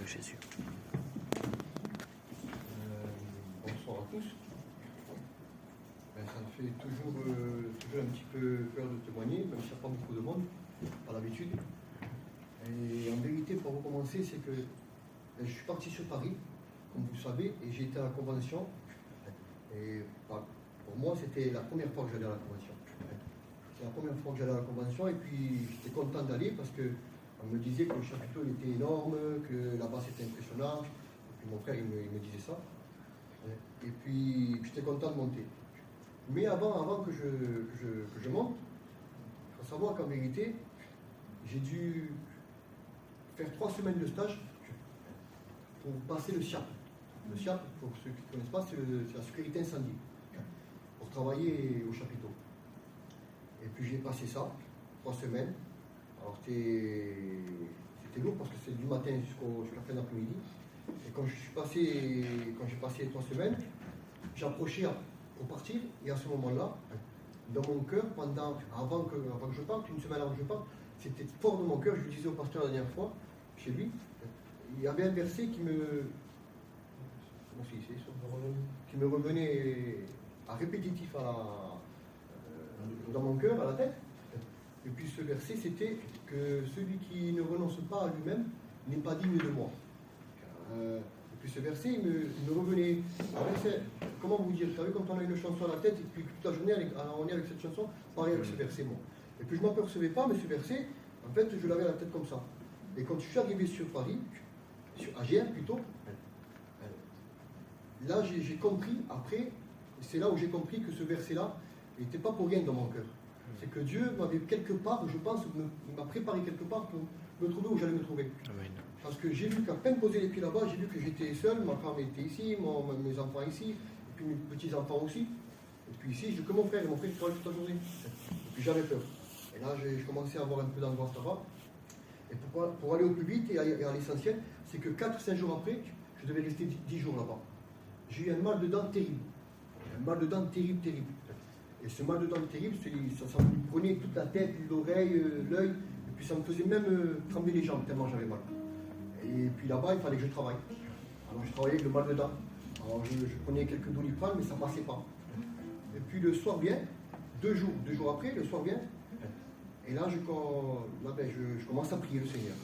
Jésus. Bonsoir à tous. Ça me fait toujours un petit peu peur de témoigner, même s'il n'y a pas beaucoup de monde, à l'habitude. Et en vérité, pour recommencer, c'est que je suis parti sur Paris, comme vous le savez, et j'ai été à la convention. Et pour moi, c'était la première fois que j'allais à la convention. C'est la première fois que j'allais à la convention, et puis j'étais content d'aller parce qu'on me disait que le chapiteau était énorme, que là-bas c'était impressionnant. Et puis mon frère, il me disait ça. Et puis j'étais content de monter. Mais avant que je monte, il faut savoir qu'en vérité, j'ai dû faire 3 semaines de stage pour passer le SIAP. Le SIAP, pour ceux qui ne connaissent pas, c'est la sécurité incendie, pour travailler au chapiteau. Et puis j'ai passé ça, 3 semaines. Alors c'était lourd parce que c'est du matin jusqu'à fin d'après-midi. Et quand j'ai passé les 3 semaines, j'approchais pour partir, et à ce moment-là, dans mon cœur, avant que je parte, une semaine avant que je parte, c'était fort de mon cœur, je le disais au pasteur la dernière fois, chez lui, il y avait un verset qui me revenait à répétitif dans mon cœur, à la tête. Et puis ce verset, c'était que celui qui ne renonce pas à lui-même n'est pas digne de moi. Et puis ce verset, il me revenait. Comment vous dire, vous savez, quand on a une chanson à la tête, et puis toute la journée, on est avec cette chanson, pareil avec ce verset, moi. Et puis je ne m'apercevais pas, mais ce verset, en fait, je l'avais à la tête comme ça. Et quand je suis arrivé sur Paris, à Gien plutôt, là j'ai compris, après, c'est là où j'ai compris que ce verset-là n'était pas pour rien dans mon cœur. C'est que Dieu m'avait quelque part, je pense, il m'a préparé quelque part pour me trouver où j'allais me trouver. Amen. Parce que j'ai vu qu'à peine poser les pieds là-bas, j'ai vu que j'étais seul, ma femme était ici, mes enfants ici, et puis mes petits-enfants aussi. Et puis ici, j'ai que mon frère, et mon frère il travaille toute la journée. Et puis j'avais peur. Et là, je commençais à avoir un peu d'angoisse là-bas. Et pour aller au plus vite et à l'essentiel, c'est que 4-5 jours après, je devais rester 10 jours là-bas. J'ai eu un mal de dents terrible. Un mal de dents terrible, terrible. Et ce mal de dents terrible, ça me prenait toute la tête, l'oreille, l'œil, et puis ça me faisait même trembler les jambes, tellement j'avais mal. Et puis là-bas, il fallait que je travaille. Alors je travaillais avec le mal de dents. Alors je prenais quelques Doliprane, mais ça ne passait pas. Et puis le soir vient, 2 jours après, le soir vient, et là, je commence à prier le Seigneur.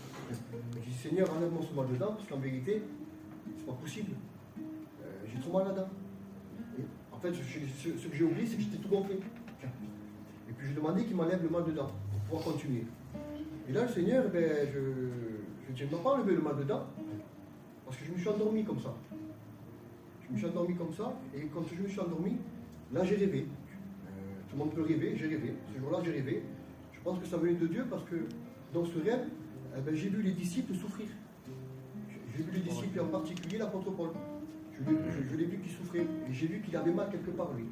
Je dis, Seigneur, enlève-moi ce mal de dents, parce qu'en vérité, c'est pas possible. J'ai trop mal là-dedans. En fait, ce que j'ai oublié, c'est que j'étais tout gonflé. Et puis je demandais qu'il m'enlève le mal de dents, pour pouvoir continuer. Et là, le Seigneur, je ne m'a pas enlevé le mal de dents, parce que je me suis endormi comme ça. Je me suis endormi comme ça, et quand je me suis endormi, là j'ai rêvé. Tout le monde peut rêver, j'ai rêvé. Ce jour-là, j'ai rêvé. Je pense que ça venait de Dieu, parce que dans ce rêve, j'ai vu les disciples souffrir. J'ai vu les disciples, en particulier l'apôtre Paul. Je l'ai vu qu'il souffrait, et j'ai vu qu'il avait mal quelque part, lui.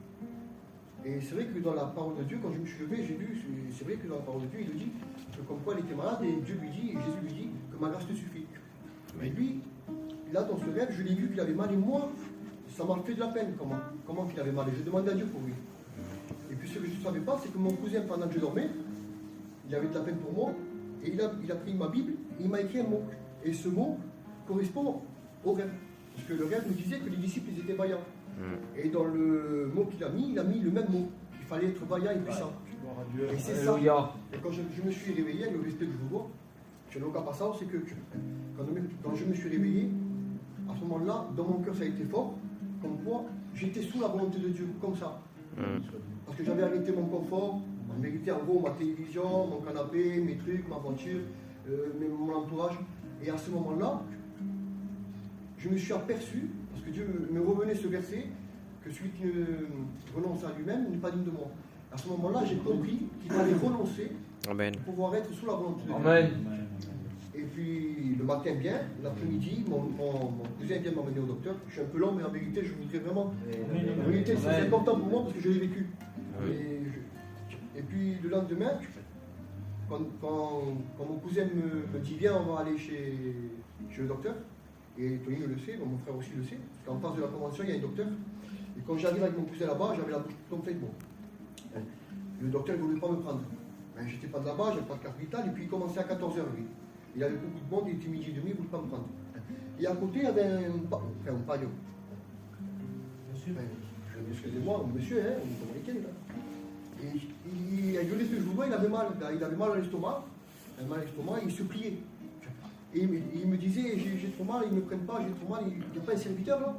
Et c'est vrai que dans la parole de Dieu, quand je me suis levé, j'ai vu, c'est vrai que dans la parole de Dieu, il dit que comme quoi il était malade, et Dieu lui dit, et Jésus lui dit, que ma grâce te suffit. Mais lui, là dans ce rêve, je l'ai vu qu'il avait mal, et moi, ça m'a fait de la peine, comment qu'il avait mal, et je demandais à Dieu pour lui. Et puis ce que je ne savais pas, c'est que mon cousin, pendant que je dormais, il avait de la peine pour moi, et il a pris ma Bible, et il m'a écrit un mot. Et ce mot correspond au rêve. Parce que le rêve nous disait que les disciples, ils étaient vaillants. Et dans le mot qu'il a mis le même mot. Il fallait être vaillant et puissant. Et c'est ça. Et quand je me suis réveillé, avec le respect que je vous dois, je n'ai aucun passage, c'est que quand je me suis réveillé, à ce moment-là, dans mon cœur, ça a été fort, comme quoi j'étais sous la volonté de Dieu, comme ça. Parce que j'avais arrêté mon confort, je méritais en gros ma télévision, mon canapé, mes trucs, ma voiture, mon entourage. Et à ce moment-là, je me suis aperçu, parce que Dieu me revenait ce verset, que celui qui renonce à lui-même n'est pas digne de moi. À ce moment-là, j'ai compris qu'il fallait renoncer Amen. pour pouvoir être sous la volonté de Dieu. Amen. Et puis le matin bien, l'après-midi, mon cousin vient m'emmener au docteur. Je suis un peu lent, mais en vérité, je voudrais vraiment. En vérité, c'est important pour moi parce que je l'ai vécu. Et puis le lendemain, quand mon cousin me dit viens, on va aller chez le docteur. Et Tony le sait, mon frère aussi le sait, parce qu'en face de la convention, il y a un docteur. Et quand j'arrive avec mon cousin là-bas, j'avais la bouche toute gonflée de bon. Le docteur ne voulait pas me prendre. J'étais pas de là-bas, j'avais pas de carte vitale, et puis il commençait à 14h, lui. Il y avait beaucoup de monde, il était midi et demi, il ne voulait pas me prendre. Et à côté, il y avait un paillot. Monsieur. Excusez-moi, monsieur, hein, on est américain, là. Et il a gueulé ce que je vous vois, il avait mal à l'estomac, il se pliait. Et il me disait, j'ai trop mal, ils ne me prennent pas, j'ai trop mal, il n'y a pas un serviteur là?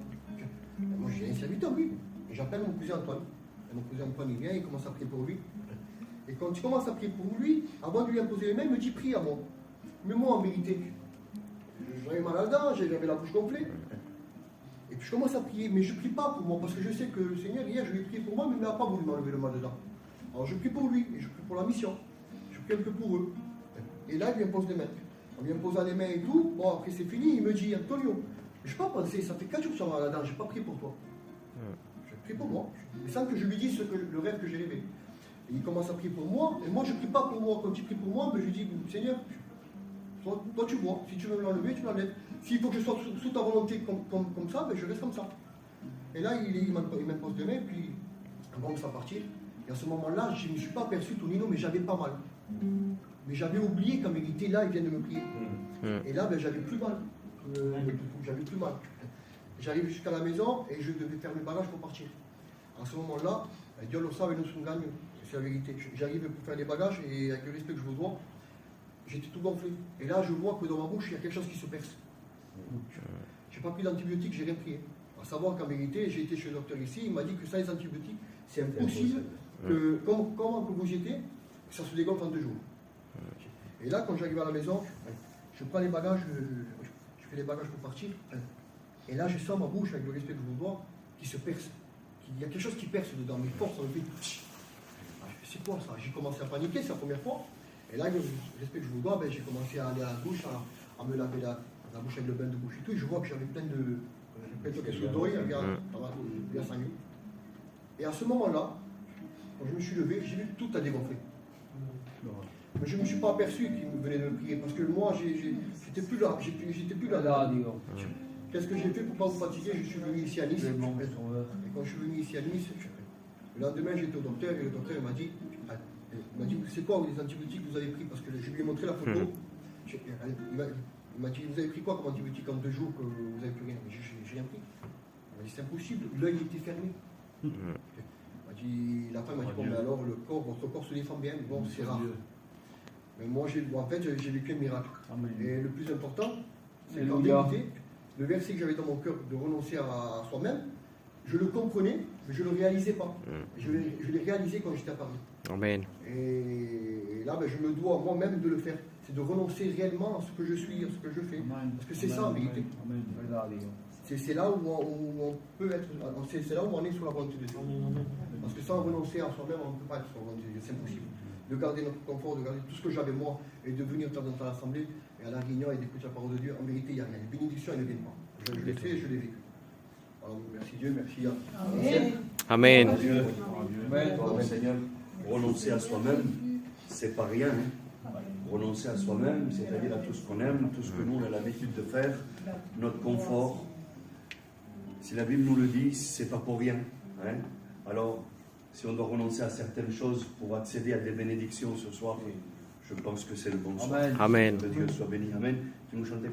Moi j'ai un serviteur, oui. Et j'appelle mon cousin Antoine. Et mon cousin Antoine, il vient, il commence à prier pour lui. Et quand il commence à prier pour lui, avant de lui imposer les mains, il me dit, prie à moi. Mais moi, en vérité, j'avais mal à la dent, j'avais la bouche gonflée. Et puis je commence à prier, mais je ne prie pas pour moi, parce que je sais que le Seigneur, hier, je lui ai prié pour moi, mais il n'a pas voulu m'enlever le mal dedans. Alors je prie pour lui, et je prie pour la mission. Je prie un peu pour eux. Et là, il lui impose les mains. En lui imposant les mains et tout, bon, après c'est fini, il me dit, Antonio, je n'ai pas pensé, ça fait 4 jours que tu as mal à la dent, je n'ai pas prié pour toi. Je prie pour moi, mais sans que je lui dise le rêve que j'ai rêvé. Et il commence à prier pour moi, et moi je ne prie pas pour moi. Quand il prie pour moi, ben, je lui dis, Seigneur, toi tu vois, si tu veux me l'enlever, tu l'enlèves. S'il faut que je sois sous ta volonté comme ça, ben, je reste comme ça. Et là, il m'impose les mains, puis on commence à partir. Et à ce moment-là, je ne me suis pas aperçu, Tonino, mais j'avais pas mal. Mais j'avais oublié qu'en vérité, là, il vient de me prier. Et là, ben, j'avais plus mal. J'avais plus mal. J'arrive jusqu'à la maison et je devais faire mes bagages pour partir. À ce moment-là, Dieu le sait et nous sommes gagnés. C'est la vérité. J'arrive pour faire les bagages et avec le respect que je vous dois, j'étais tout gonflé. Et là, je vois que dans ma bouche, il y a quelque chose qui se perce. Je n'ai pas pris d'antibiotiques, j'ai rien pris. À savoir qu'en vérité, j'ai été chez le docteur ici, il m'a dit que sans les antibiotiques, c'est impossible que, comment que vous y étiez, que ça se dégonfle en 2 jours. Et là, quand j'arrive à la maison, je prends les bagages, je fais les bagages pour partir. Et là, je sens ma bouche, avec le respect que je vous dois, qui se perce. Il y a quelque chose qui perce dedans, mes forces, ça me fait. C'est quoi ça? J'ai commencé à paniquer, c'est la première fois. Et là, avec le respect que je vous dois, ben, j'ai commencé à aller à la douche, à me laver la bouche avec le bain de bouche et tout. Et je vois que j'avais plein de quelque chose doré, bien sangné. Et à ce moment-là, quand je me suis levé, j'ai vu que tout a dégonflé. Mais je ne me suis pas aperçu qu'il venait de me prier, parce que moi, j'étais plus là. Qu'est-ce que j'ai fait pour ne pas vous fatiguer? Je suis venu ici à Nice. Et quand je suis venu ici à Nice, le lendemain, j'étais au docteur et le docteur m'a dit, c'est quoi les antibiotiques que vous avez pris? Parce que je lui ai montré la photo. Il m'a dit, vous avez pris quoi comme antibiotique en 2 jours que vous n'avez plus rien? J'ai rien pris. Il m'a dit, c'est impossible, l'œil était fermé. La femme m'a dit, bon, mais alors votre corps se défend bien, bon, c'est rare. Mais moi, en fait, j'ai vécu un miracle. Et le plus important, c'est qu'en vérité, le verset que j'avais dans mon cœur de renoncer à soi-même, je le comprenais, mais je ne le réalisais pas. Je l'ai réalisé quand j'étais à Paris. Amen. Et là, ben, je me dois moi-même de le faire. C'est de renoncer réellement à ce que je suis, à ce que je fais. Parce que c'est ça en vérité. C'est là où on peut être, c'est là où on est sur la volonté de Dieu. Parce que sans renoncer à soi-même, on ne peut pas être sur la volonté de Dieu, c'est impossible. De garder notre confort, de garder tout ce que j'avais moi, et de venir de temps en temps à l'assemblée, et à la réunion, et d'écouter la parole de Dieu, en vérité, il n'y a rien. Les bénédictions, elles ne viennent pas. Je l'ai fait et je l'ai vécu. Alors, merci Dieu, merci à Amen. Dieu. Amen. Seigneur, renoncer à soi-même, c'est pas rien. Renoncer à soi-même, c'est-à-dire à tout ce qu'on aime, tout ce que nous on a l'habitude de faire, notre confort. Si la Bible nous le dit, c'est pas pour rien. Hein? Alors, si on doit renoncer à certaines choses pour accéder à des bénédictions ce soir, je pense que c'est le bon soir. Amen. Que Dieu soit béni. Amen. Tu nous chantais